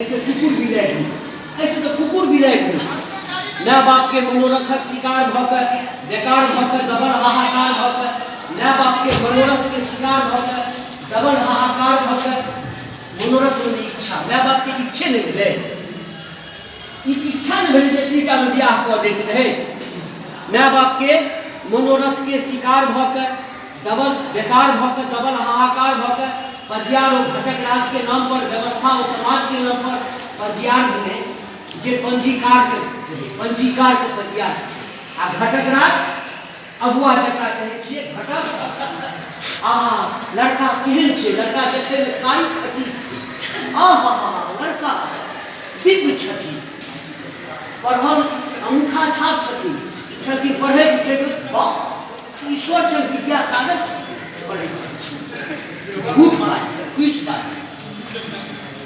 ऐसे कुकुर बिलाइ ऐसे तो कुकुर बिलाइ माय बाप के मनोरथक शिकार भकर बेकार भकर डबल हाहाकार भकर माय बाप के मनोरथ के शिकार भकर डबल हाहाकार भकर मनोरथ में इच्छा माय बाप के इच्छे नहीं मिले इच्छा नहीं मिले बेटीका में ब्याह कर देते रहे माय बाप के मनोरथ के शिकार भकर डबल बेकार भकर डबल हाहाकार भकर पजियार और घटक राज के नाम पर व्यवस्था और समाज के नाम पर पजियार मिले जे पंजीकार के पजियार आ घटक राज अगुआ जकरा कहे छिए घटक लड़का केहन छे लड़का देखे में कारी खटीस लड़का दिव्य छथि पढ़ल अंगूठा छाप छथि पढ़े लिखे ईश्वर चंद्र विद्यासागर पढ़े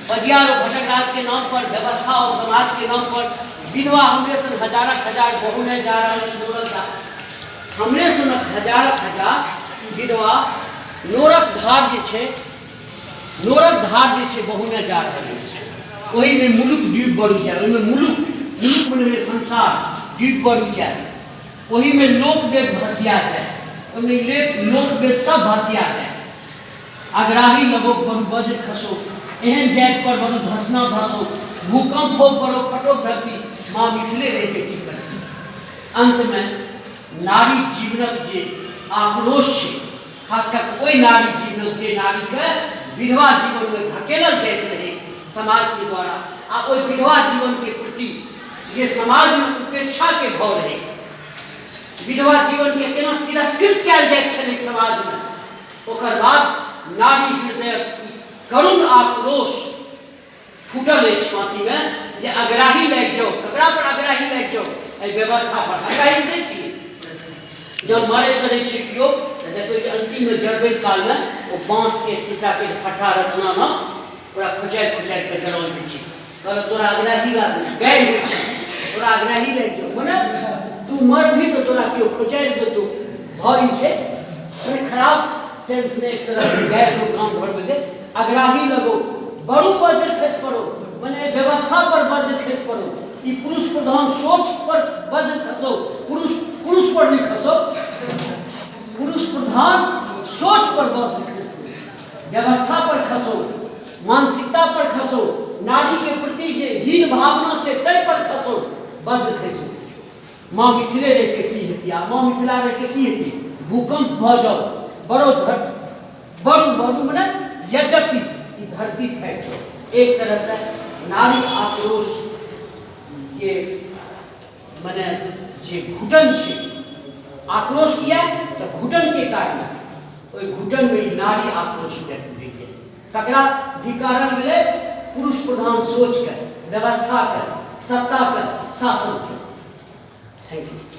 पजियार और घटक राज के नाम पर व्यवस्था और समाज के नाम पर विधवा हमरे सन हजार बहु ने जा रहा हमरे सन हजार विधवा नोरक धार बहु ने जा रही वही में मुलुक द्वीप बढ़ी जाए मुलुक में संसार द्वीप बढ़ी जाए वही में लोक वेद भसिया जाए लोक वेद सब भसिया जाए अग्राही लगो बरु वज्र खसो एहन जात पर बरु धसना धसो भूकंप हो बरो फटो धरती माँ मिथिले रह के टिकती अंत में नारी जीवनक जे आक्रोश खासकर कोई नारी जीवनक जे नारी के विधवा जीवन में धकेलल जाइत रहे समाज के द्वारा आ ओई विधवा जीवन के प्रति जे समाज में उपेक्षा के भाव रहे विधवा जीवन के केना तिरस्कृत कयल जाइत छलै समाज में ओकर बाद नारी हृदय करुण आक्रोश फूटल माटी में जे अग्राही लग जाओ ककरा पर अग्राही लग जाओ एहि व्यवस्था पर अग्राही नहीं थी जब मरे करे छिपियो देखो कि अंतिम में जड़बे काल में वो बांस के फीता के फटा रखना ना पूरा खुचाई के जड़ों में छी कल तोरा अग्राही गए तोरा अग्राही लग जाओ मने तू मर भी तो तोरा क्यों खुचाई दे तो भारी छे खराब सेंस में एक तरह से गैर को काम भर में दे अग्राही लगो बड़ू वज्र खस पड़ो माने व्यवस्था पर वज्र खस पड़ो ई पुरुष प्रधान सोच पर वज्र खसो पुरुष पर नहीं खसो पुरुष प्रधान सोच पर वज्र खसो व्यवस्था पर खसो मानसिकता पर खसो नारी के प्रति जे हीन भावना छे तै पर खसो वज्र खसो माँ मिथिले रे के की हेती आ माँ मिथिला रे के की हेती भूकंप भ जाओ बड़ू मने यद्यपि धरती फैट एक तरह से नारी आक्रोश के मने जे घुटन छे आक्रोश किया तो घुटन के कारण ओई घुटन में नारी आक्रोश व्यक्त हुई है ककरा धिकारण मिले पुरुष प्रधान सोच कर व्यवस्था कर सत्ता कर शासन कर थैंक यू।